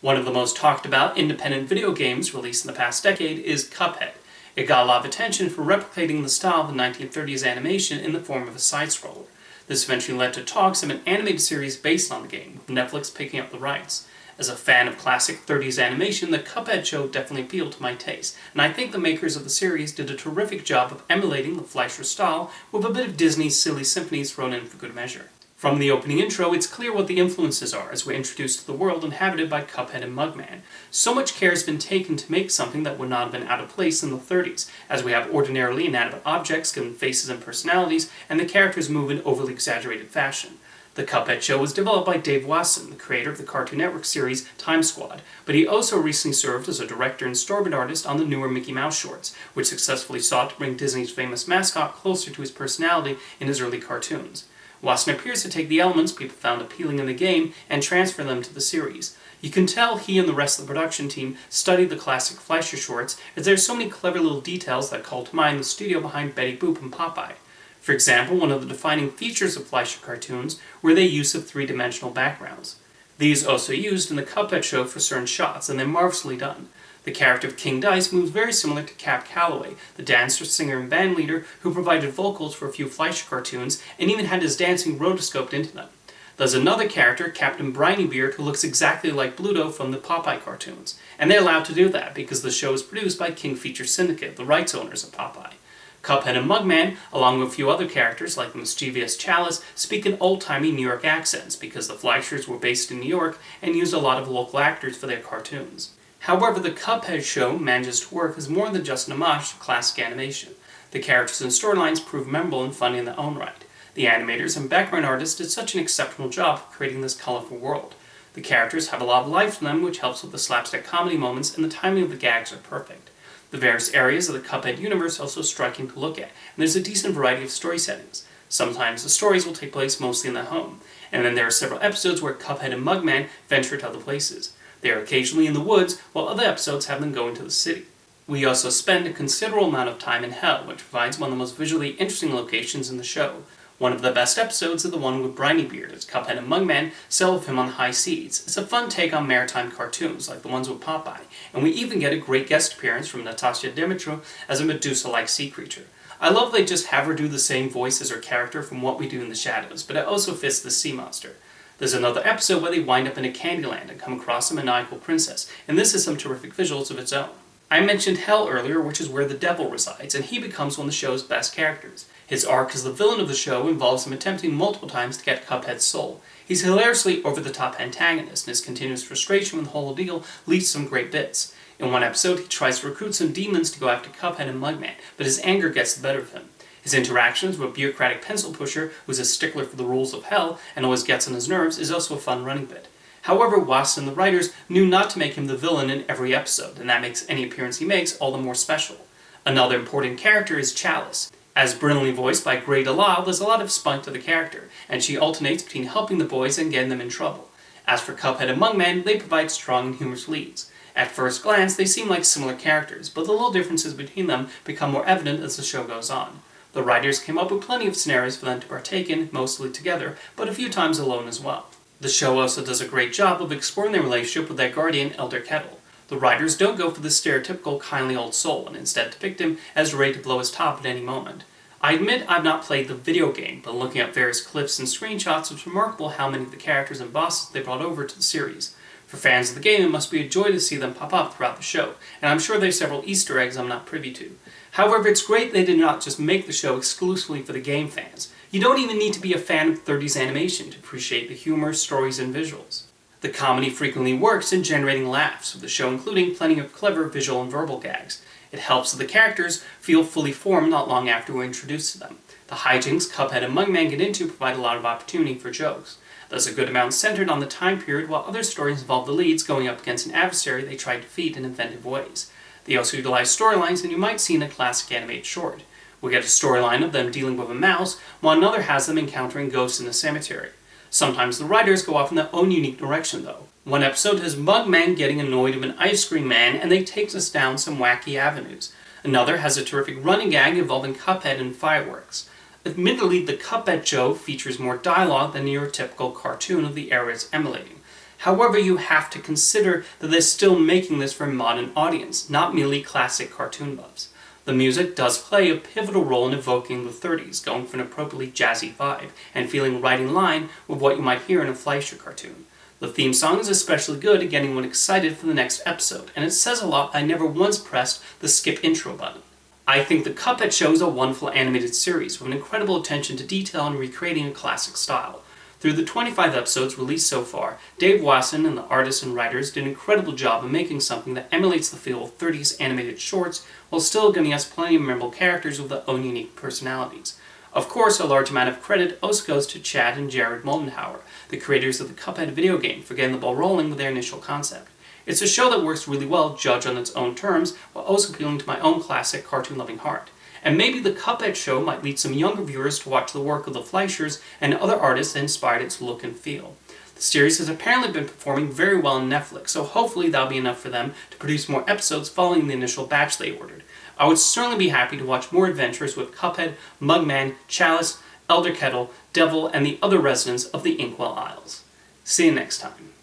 One of the most talked about independent video games released in the past decade is Cuphead. It got a lot of attention for replicating the style of the 1930s animation in the form of a side-scroller. This eventually led to talks of an animated series based on the game, with Netflix picking up the rights. As a fan of classic 30s animation, the Cuphead Show definitely appealed to my taste, and I think the makers of the series did a terrific job of emulating the Fleischers style with a bit of Disney's silly symphonies thrown in for good measure. From the opening intro, it's clear what the influences are as we're introduced to the world inhabited by Cuphead and Mugman. So much care has been taken to make something that would not have been out of place in the 30s, as we have ordinarily inanimate objects given faces and personalities, and the characters move in overly exaggerated fashion. The Cuphead Show was developed by Dave Wasson, the creator of the Cartoon Network series Time Squad, but he also recently served as a director and storyboard artist on the newer Mickey Mouse shorts, which successfully sought to bring Disney's famous mascot closer to his personality in his early cartoons. Wasson appears to take the elements people found appealing in the game and transfer them to the series. You can tell he and the rest of the production team studied the classic Fleischer shorts, as there are so many clever little details that call to mind the studio behind Betty Boop and Popeye. For example, one of the defining features of Fleischer cartoons were their use of three-dimensional backgrounds. These also used in the Cuphead Show for certain shots, and they're marvelously done. The character of King Dice moves very similar to Cap Calloway, the dancer, singer, and band leader who provided vocals for a few Fleischer cartoons and even had his dancing rotoscoped into them. There's another character, Captain Brinybeard, who looks exactly like Bluto from the Popeye cartoons, and they're allowed to do that because the show is produced by King Feature Syndicate, the rights owners of Popeye. Cuphead and Mugman, along with a few other characters like the mischievous Chalice, speak in old-timey New York accents because the Fleischers were based in New York and used a lot of local actors for their cartoons. However, the Cuphead Show manages to work as more than just an homage to classic animation. The characters and storylines prove memorable and funny in their own right. The animators and background artists did such an exceptional job of creating this colorful world. The characters have a lot of life to them, which helps with the slapstick comedy moments, and the timing of the gags are perfect. The various areas of the Cuphead universe are also striking to look at, and there's a decent variety of story settings. Sometimes the stories will take place mostly in the home, and then there are several episodes where Cuphead and Mugman venture to other places. They are occasionally in the woods, while other episodes have them go into the city. We also spend a considerable amount of time in Hell, which provides one of the most visually interesting locations in the show. One of the best episodes is the one with Brinybeard, as Cuphead and Mugman sail with him on high seas. It's a fun take on maritime cartoons, like the ones with Popeye, and we even get a great guest appearance from Natasha Demetriou as a Medusa-like sea creature. I love they just have her do the same voice as her character from What We Do in the Shadows, but it also fits the sea monster. There's another episode where they wind up in a Candyland and come across a maniacal princess, and this has some terrific visuals of its own. I mentioned Hell earlier, which is where the devil resides, and he becomes one of the show's best characters. His arc as the villain of the show involves him attempting multiple times to get Cuphead's soul. He's hilariously over-the-top antagonist, and his continuous frustration with the whole deal leads to some great bits. In one episode, he tries to recruit some demons to go after Cuphead and Mugman, but his anger gets the better of him. His interactions with a bureaucratic pencil pusher who's a stickler for the rules of Hell and always gets on his nerves is also a fun running bit. However, Wasson and the writers knew not to make him the villain in every episode, and that makes any appearance he makes all the more special. Another important character is Chalice. As brilliantly voiced by Grey DeLisle, there's a lot of spunk to the character, and she alternates between helping the boys and getting them in trouble. As for Cuphead and Mugman, they provide strong and humorous leads. At first glance, they seem like similar characters, but the little differences between them become more evident as the show goes on. The writers came up with plenty of scenarios for them to partake in, mostly together, but a few times alone as well. The show also does a great job of exploring their relationship with their guardian, Elder Kettle. The writers don't go for the stereotypical kindly old soul, and instead depict him as ready to blow his top at any moment. I admit I've not played the video game, but looking at various clips and screenshots, it's remarkable how many of the characters and bosses they brought over to the series. For fans of the game, it must be a joy to see them pop up throughout the show, and I'm sure there's several Easter eggs I'm not privy to. However, it's great they did not just make the show exclusively for the game fans. You don't even need to be a fan of 30s animation to appreciate the humor, stories, and visuals. The comedy frequently works in generating laughs, with the show including plenty of clever visual and verbal gags. It helps that the characters feel fully formed not long after we're introduced to them. The hijinks Cuphead and Mugman get into provide a lot of opportunity for jokes. There's a good amount centered on the time period, while other stories involve the leads going up against an adversary they try to defeat in inventive ways. They also utilize storylines that you might see in a classic animated short. We get a storyline of them dealing with a mouse, while another has them encountering ghosts in a cemetery. Sometimes the writers go off in their own unique direction, though. One episode has Mugman getting annoyed with an ice cream man, and they take us down some wacky avenues. Another has a terrific running gag involving Cuphead and fireworks. Admittedly, the Cuphead Show features more dialogue than your typical cartoon of the era it's emulating. However, you have to consider that they're still making this for a modern audience, not merely classic cartoon buffs. The music does play a pivotal role in evoking the 30s, going for an appropriately jazzy vibe, and feeling right in line with what you might hear in a Fleischer cartoon. The theme song is especially good at getting one excited for the next episode, and it says a lot I never once pressed the skip intro button. I think the Cuphead Show is a wonderful animated series with an incredible attention to detail and recreating a classic style. Through the 25 episodes released so far, Dave Wasson and the artists and writers did an incredible job of making something that emulates the feel of 30s animated shorts while still giving us plenty of memorable characters with their own unique personalities. Of course, a large amount of credit also goes to Chad and Jared Moldenhauer, the creators of the Cuphead video game, for getting the ball rolling with their initial concept. It's a show that works really well judged on its own terms, while also appealing to my own classic cartoon-loving heart. And maybe the Cuphead Show might lead some younger viewers to watch the work of the Fleischers and other artists that inspired its look and feel. The series has apparently been performing very well on Netflix, so hopefully that'll be enough for them to produce more episodes following the initial batch they ordered. I would certainly be happy to watch more adventures with Cuphead, Mugman, Chalice, Elder Kettle, Devil, and the other residents of the Inkwell Isles. See you next time.